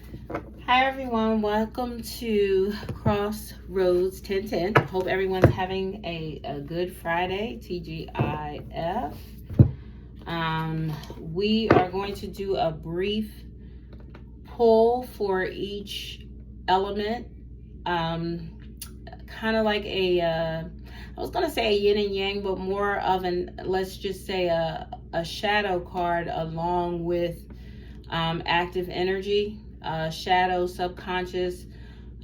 Hi everyone, welcome to Crossroads 1010. Hope everyone's having a good Friday, TGIF. We are going to do a brief pull for each element. Kind of like I was going to say a yin and yang, but more of let's just say a shadow card along with active energy, shadow, subconscious.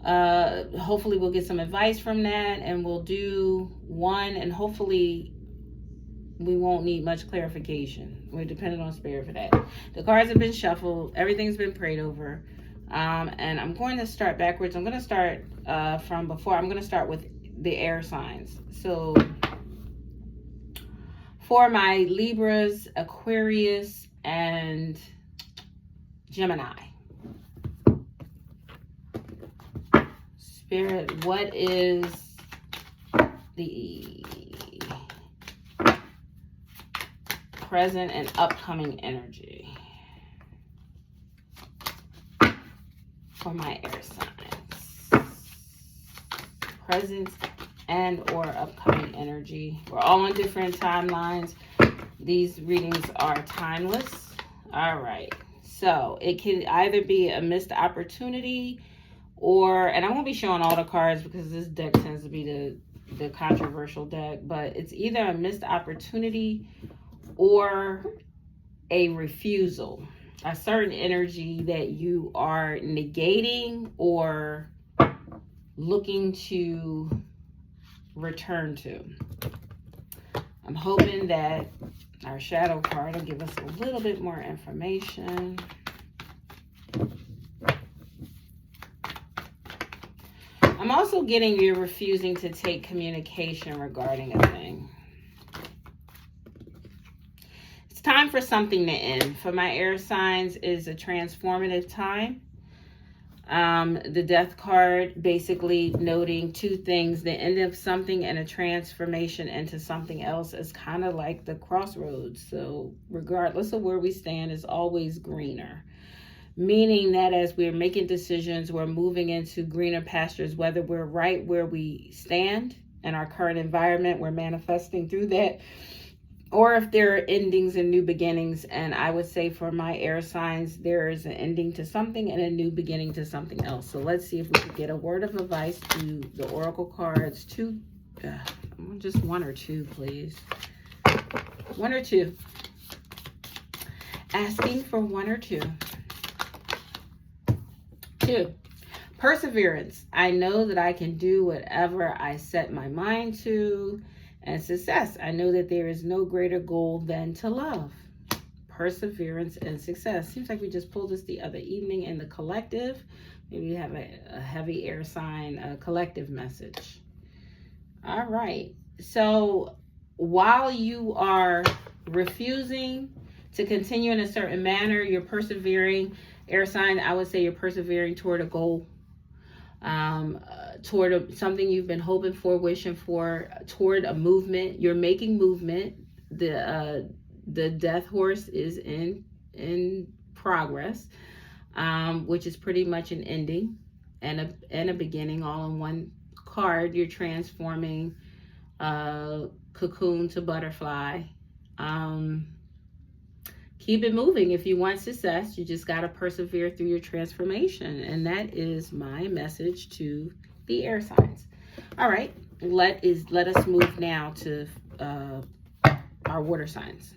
Hopefully we'll get some advice from that, and we'll do one, and hopefully we won't need much clarification. We're dependent on spirit for that. The cards have been shuffled, everything's been prayed over, and I'm going to start backwards. I'm going to start from before. I'm going to start with the air signs. So for my Libras, Aquarius, and Gemini. Spirit, what is the present and upcoming energy for my air signs? Present and or upcoming energy. We're all on different timelines. These readings are timeless. All right. So it can either be a missed opportunity, or, and I won't be showing all the cards because this deck tends to be the controversial deck, but it's either a missed opportunity or a refusal, a certain energy that you are negating or looking to return to. I'm hoping that our shadow card will give us a little bit more information. I'm also getting you're refusing to take communication regarding a thing. It's time for something to end. For my air signs is a transformative time. The death card basically noting two things: the end of something and a transformation into something else is kind of like the crossroads. So regardless of where we stand, is always greener. Meaning that as we're making decisions, we're moving into greener pastures, whether we're right where we stand in our current environment, we're manifesting through that, or if there are endings and new beginnings. And I would say for my air signs, there is an ending to something and a new beginning to something else. So let's see if we could get a word of advice to the oracle cards. Just one or two, please. One or two. Asking for one or two. 2, perseverance. I know that I can do whatever I set my mind to. And success. I know that there is no greater goal than to love. Perseverance and success. Seems like we just pulled this the other evening in the collective. Maybe you have a heavy air sign, a collective message. All right. So while you are refusing to continue in a certain manner, you're persevering. Air sign, I would say you're persevering toward a goal, toward something you've been hoping for, wishing for, toward a movement. You're making movement. The death horse is in progress, which is pretty much an ending and a beginning all in one card. You're transforming cocoon to butterfly. Keep it moving. If you want success, you just got to persevere through your transformation. And that is my message to the air signs. All right. Let us move now to our water signs.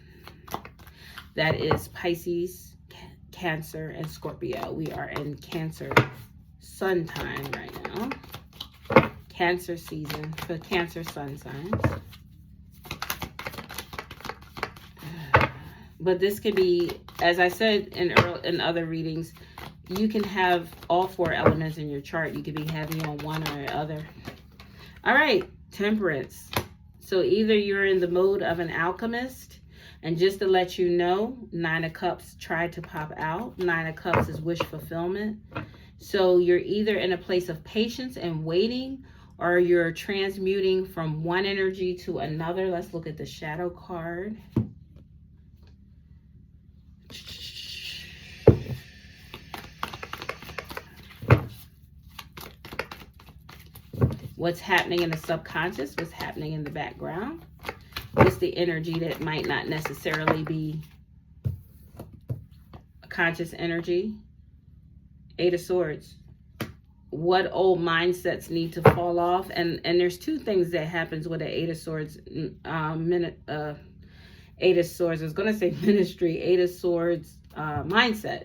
That is Pisces, Cancer, and Scorpio. We are in Cancer sun time right now. Cancer season for Cancer sun signs. But this could be, as I said in other readings, you can have all 4 elements in your chart. You could be heavy on one or the other. All right, Temperance. So either you're in the mode of an alchemist, and just to let you know, 9 of Cups tried to pop out. 9 of Cups is wish fulfillment. So you're either in a place of patience and waiting, or you're transmuting from one energy to another. Let's look at the shadow card. what's happening in the subconscious, what's happening in the background. What's the energy that might not necessarily be a conscious energy? Eight of Swords. What old mindsets need to fall off? And there's two things that happens with the Eight of Swords. Eight of Swords, I was going to say ministry. Eight of Swords mindset.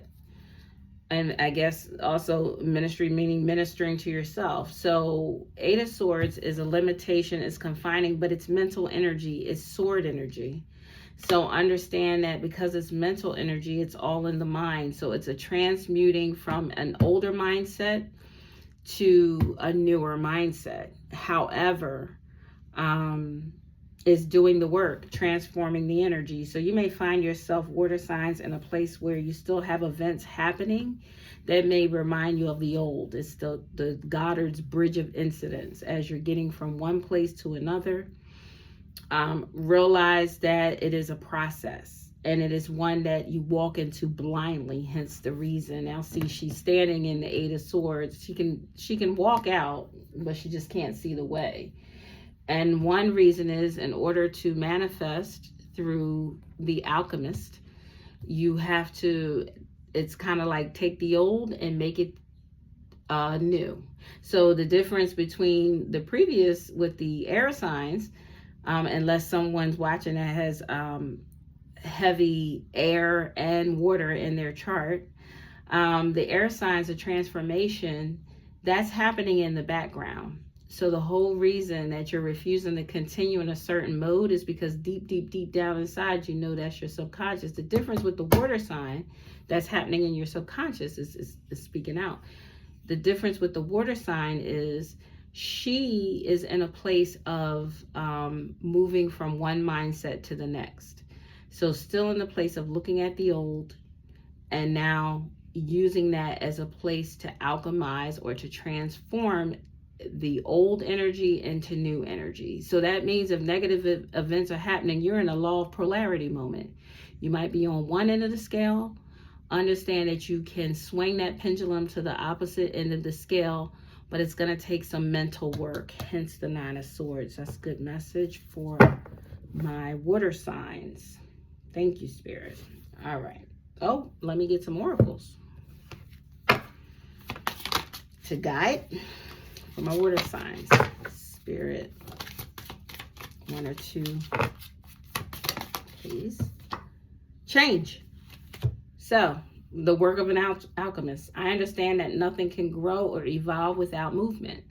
And I guess also ministry meaning ministering to yourself. So Eight of Swords is a limitation, it's confining, but it's mental energy, it's sword energy. So understand that because it's mental energy, it's all in the mind. So it's a transmuting from an older mindset to a newer mindset. However, is doing the work, transforming the energy. So you may find yourself, water signs, in a place where you still have events happening that may remind you of the old. It's still the Goddard's bridge of incidents as you're getting from one place to another. Realize that it is a process, and it is one that you walk into blindly, hence the reason. Now see, she's standing in the Eight of Swords. She can walk out, but she just can't see the way. And one reason is, in order to manifest through the alchemist, you have to, it's kind of like take the old and make it new. So the difference between the previous with the air signs, unless someone's watching that has heavy air and water in their chart, the air signs of transformation, that's happening in the background. So the whole reason that you're refusing to continue in a certain mode is because deep, deep, deep down inside, you know that's your subconscious. The difference with the water sign that's happening in your subconscious is speaking out. The difference with the water sign is she is in a place of moving from one mindset to the next. So still in the place of looking at the old and now using that as a place to alchemize or to transform the old energy into new energy. So that means if negative events are happening, you're in a law of polarity moment. You might be on one end of the scale. Understand that you can swing that pendulum to the opposite end of the scale, but it's going to take some mental work, hence the Nine of Swords. That's a good message for my water signs. Thank you, Spirit. All right. Oh, let me get some oracles to guide for my water signs. Spirit, one or two, please. Change. So, the work of an alchemist. I understand that nothing can grow or evolve without movement.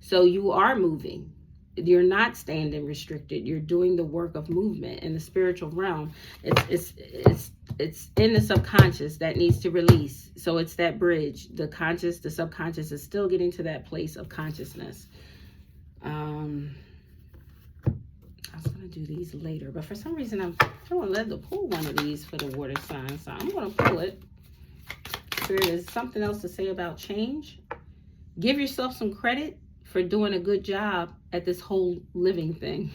So you are moving. You're not standing restricted. You're doing the work of movement in the spiritual realm. It's in the subconscious that needs to release. So it's that bridge. The conscious, the subconscious is still getting to that place of consciousness. I was going to do these later, but for some reason I'm feeling led to pull one of these for the water sign. So I'm going to pull it. Spirit, is something else to say about change? Give yourself some credit for doing a good job at this whole living thing.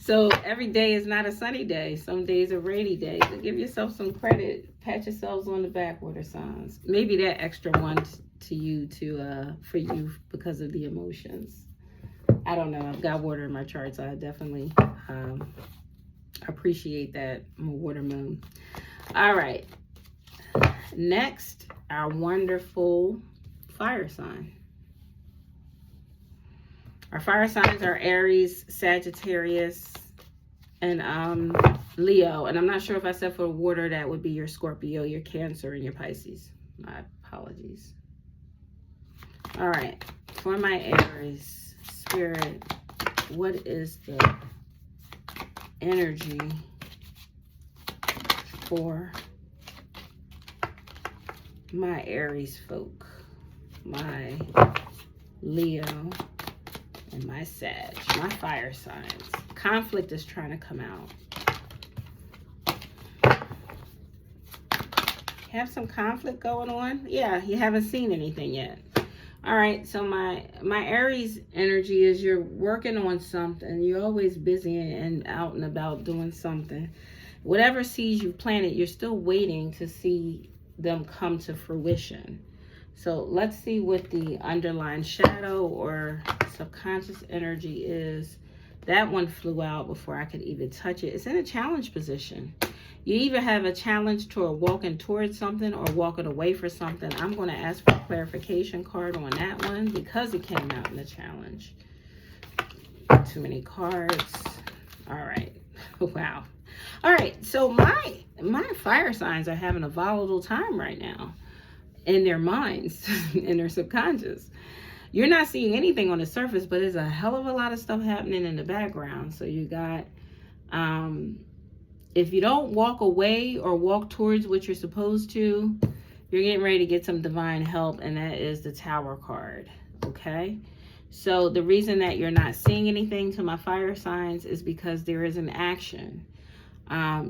So every day is not a sunny day. Some days are rainy days. So give yourself some credit. Pat yourselves on the back, water signs. Maybe that extra one to you for you because of the emotions. I don't know. I've got water in my charts. I definitely appreciate that. I'm a water moon. All right. Next, our wonderful fire sign. Our fire signs are Aries, Sagittarius, and Leo. And I'm not sure if I said for water, that would be your Scorpio, your Cancer, and your Pisces. My apologies. All right. For my Aries, Spirit, what is the energy for my Aries folk, my Leo, and my Sag, my fire signs? Conflict is trying to come out. Have some conflict going on? Yeah, you haven't seen anything yet. All right, so my Aries energy is you're working on something. You're always busy and out and about doing something. Whatever seeds you've planted, you're still waiting to see them come to fruition. So let's see what the underlying shadow or subconscious energy is. That one flew out before I could even touch it. It's in a challenge position. You either have a challenge toward walking towards something or walking away for something. I'm going to ask for a clarification card on that one because it came out in the challenge. Too many cards. All right. Wow. All right. So my fire signs are having a volatile time right now in their minds, in their subconscious. You're not seeing anything on the surface, but there's a hell of a lot of stuff happening in the background. So you got, if you don't walk away or walk towards what you're supposed to, you're getting ready to get some divine help, and that is the Tower card, okay? So the reason that you're not seeing anything to my fire signs is because there is an action.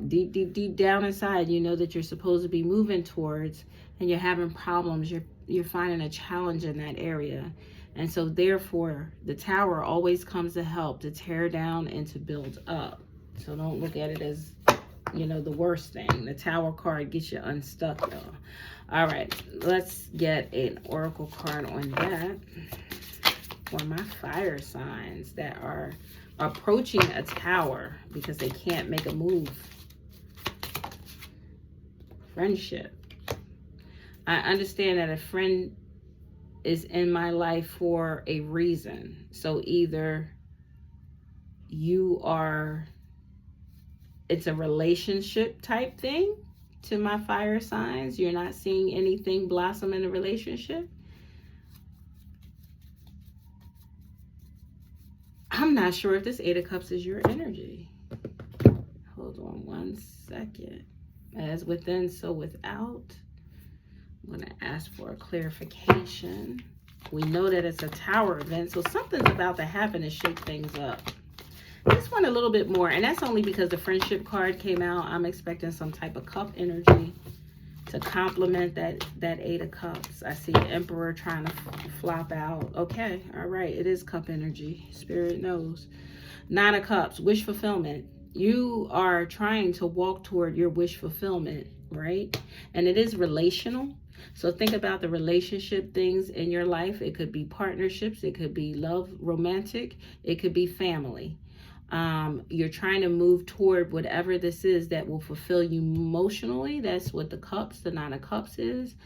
Deep down inside, you know that you're supposed to be moving towards, and you're having problems. You're finding a challenge in that area. And so therefore, the Tower always comes to help, to tear down and to build up. So don't look at it as, you know, the worst thing. The Tower card gets you unstuck, y'all. All right, let's get an oracle card on that for my fire signs that are approaching a tower because they can't make a move. Friendship. I understand that a friend is in my life for a reason. So either you are, it's a relationship type thing to my fire signs. You're not seeing anything blossom in a relationship. I'm not sure if this Eight of Cups is your energy. Hold on one second. As within, so without. I'm going to ask for a clarification. We know that it's a Tower event, so something's about to happen to shake things up. This one a little bit more, and that's only because the Friendship card came out. I'm expecting some type of cup energy to complement that Eight of Cups. I see Emperor trying to flop out. Okay, all right, it is cup energy. Spirit knows. Nine of Cups, wish fulfillment. You are trying to walk toward your wish fulfillment, right? And it is relational. So think about the relationship things in your life. It could be partnerships. It could be love, romantic. It could be family. You're trying to move toward whatever this is that will fulfill you emotionally. That's what the cups, the Nine of Cups is.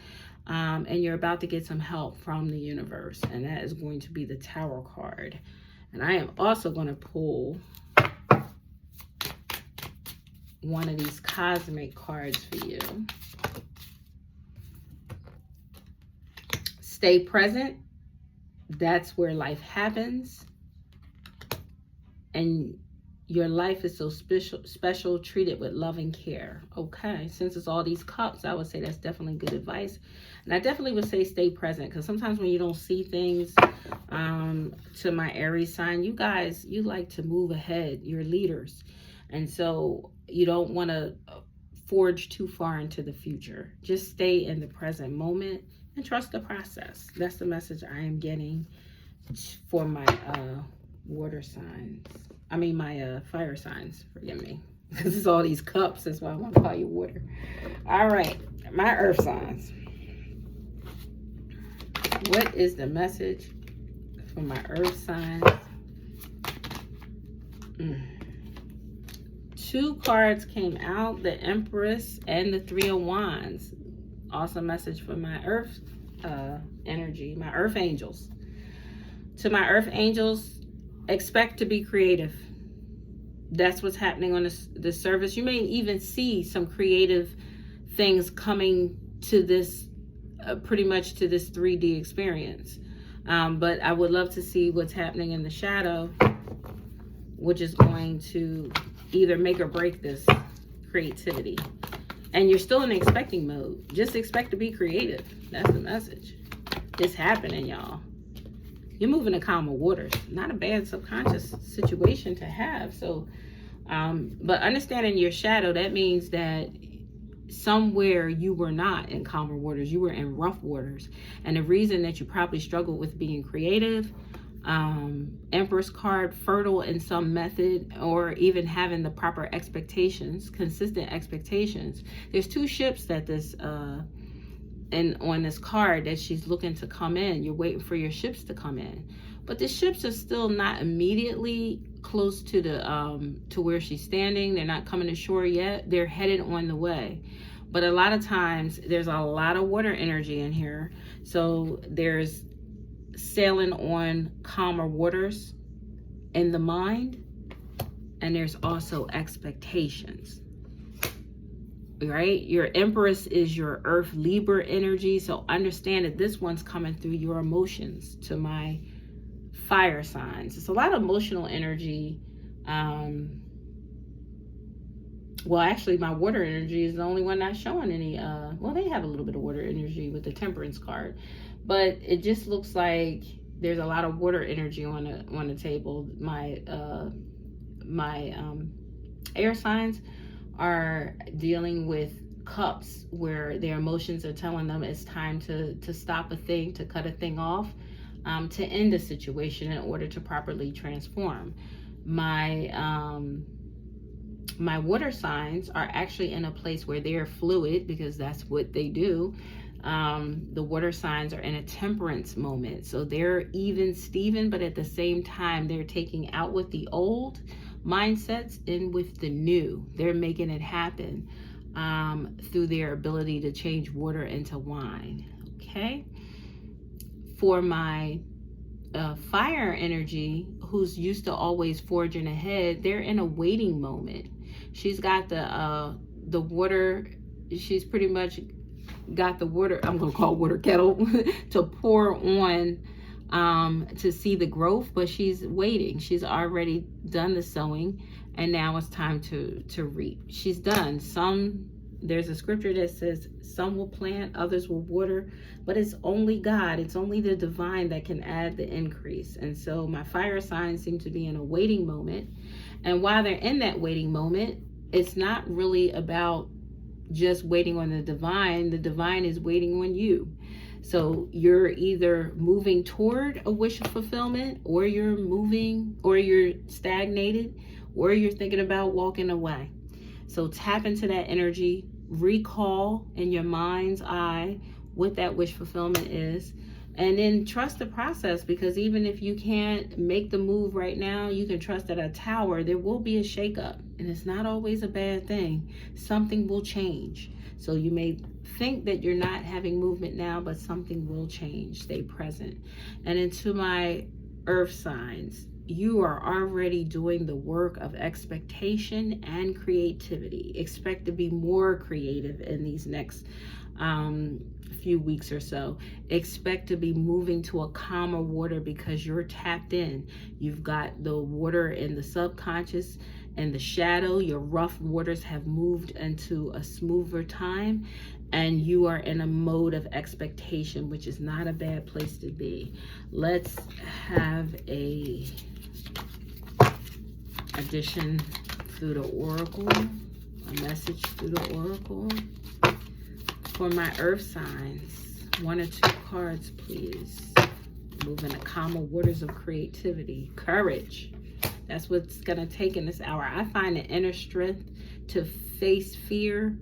And you're about to get some help from the universe. And that is going to be the Tower card. And I am also going to pull one of these cosmic cards for you. Stay present. That's where life happens. And your life is so special, treated with love and care. Okay, since it's all these cups, I would say that's definitely good advice. And I definitely would say stay present, because sometimes when you don't see things, to my Aries sign, you guys, you like to move ahead. You're leaders. And so you don't want to forge too far into the future. Just stay in the present moment and trust the process. That's the message I am getting for my water signs. I mean my fire signs, forgive me. Because it's all these cups, that's why I want to call you water. All right, my earth signs. What is the message for my earth signs? Two cards came out, the Empress and the Three of Wands. Awesome message for my earth energy, my earth angels. To my earth angels, expect to be creative. That's what's happening on this service. You may even see some creative things coming to this, pretty much to this 3D experience. But I would love to see what's happening in the shadow, which is going to either make or break this creativity. And you're still in expecting mode. Just expect to be creative. That's the message. It's happening, y'all. You're moving to calmer waters. Not a bad subconscious situation to have. So, but understanding your shadow, that means that somewhere you were not in calmer waters. You were in rough waters. And the reason that you probably struggled with being creative, Empress card, fertile in some method, or even having the proper expectations, consistent expectations. There's two ships that this and on this card that she's looking to come in. You're waiting for your ships to come in, but the ships are still not immediately close to the to where she's standing. They're not coming to shore yet. They're headed on the way. But a lot of times there's a lot of water energy in here, so there's sailing on calmer waters in the mind, and there's also expectations. Right? Your Empress is your Earth Libra energy. So understand that this one's coming through your emotions to my fire signs. It's a lot of emotional energy. Well, actually, my water energy is the only one not showing any. Well, they have a little bit of water energy with the Temperance card, but it just looks like there's a lot of water energy on the table. My air signs are dealing with cups, where their emotions are telling them it's time to stop a thing, to cut a thing off, to end a situation in order to properly transform. My water signs are actually in a place where they're fluid, because that's what they do. The water signs are in a temperance moment, so they're even Steven, but at the same time they're taking out with the old mindsets in with the new. They're making it happen through their ability to change water into wine. Okay, for my fire energy, who's used to always forging ahead, they're in a waiting moment. She's got the water. She's pretty much got the water, I'm gonna call water kettle, to pour on to see the growth, but she's waiting. She's already done the sowing, and now it's time to reap. She's done some. There's a scripture that says some will plant, others will water, but it's only God, it's only the divine that can add the increase. And so my fire signs seem to be in a waiting moment, and while they're in that waiting moment, it's not really about just waiting on the divine is waiting on you. So you're either moving toward a wish fulfillment, or you're moving, or you're stagnated, or you're thinking about walking away. So tap into that energy, recall in your mind's eye what that wish fulfillment is, and then trust the process, because even if you can't make the move right now, you can trust that a tower, there will be a shakeup, and it's not always a bad thing. Something will change. So you may think that you're not having movement now, but something will change. Stay present. And into my earth signs, you are already doing the work of expectation and creativity. Expect to be more creative in these next few weeks or so. Expect to be moving to a calmer water, because you're tapped in. You've got the water in the subconscious and the shadow. Your rough waters have moved into a smoother time, and you are in a mode of expectation, which is not a bad place to be. Let's have a addition through the oracle, a message through the oracle for my earth signs. 1 or 2 cards, please. Moving the calmer waters of creativity. Courage. That's what's going to take in this hour. I find the inner strength to face fear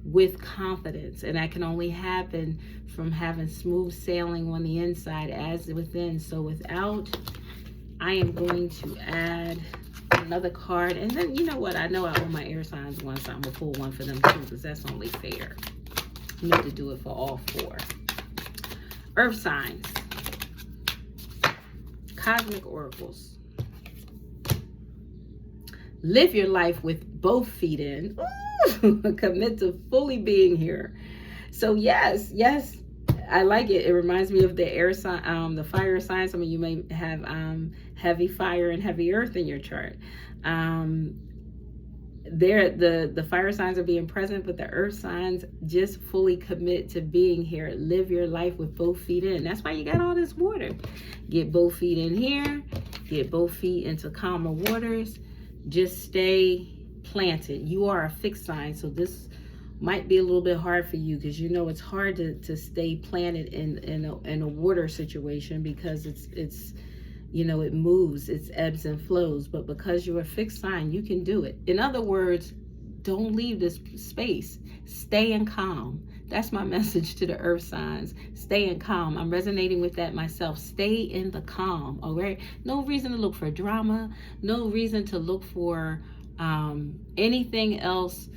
with confidence, and that can only happen from having smooth sailing on the inside as within. So without, I am going to add another card, and then you know what, I know I owe my air signs one, so I'm gonna pull one for them too, because that's only fair. You need to do it for all 4. Earth signs, cosmic oracles. Live your life with both feet in. Ooh, commit to fully being here. So yes, I like it. It reminds me of the air sign, the fire sign. Some of you may have heavy fire and heavy earth in your chart. The fire signs are being present, but the earth signs just fully commit to being here. Live your life with both feet in. That's why you got all this water. Get both feet in here. Get both feet into calmer waters. Just stay planted. You are a fixed sign, so this might be a little bit hard for you, because you know it's hard to stay planted in a water situation, because it's you know, it moves, it's ebbs and flows. But because you're a fixed sign, you can do it. In other words, don't leave this space. Stay in calm. That's my message to the earth signs. Staying calm. I'm resonating with that myself. Stay in the calm. All right. No reason to look for drama. No reason to look for anything else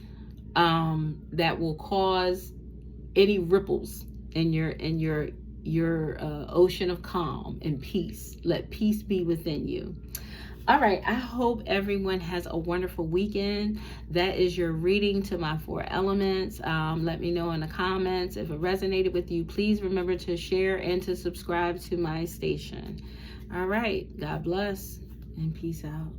that will cause any ripples in your ocean of calm and peace. Let peace be within you. All right, I hope everyone has a wonderful weekend. That is your reading to my 4 elements. Let me know in the comments if it resonated with you. Please remember to share and to subscribe to my station. All right, God bless and peace out.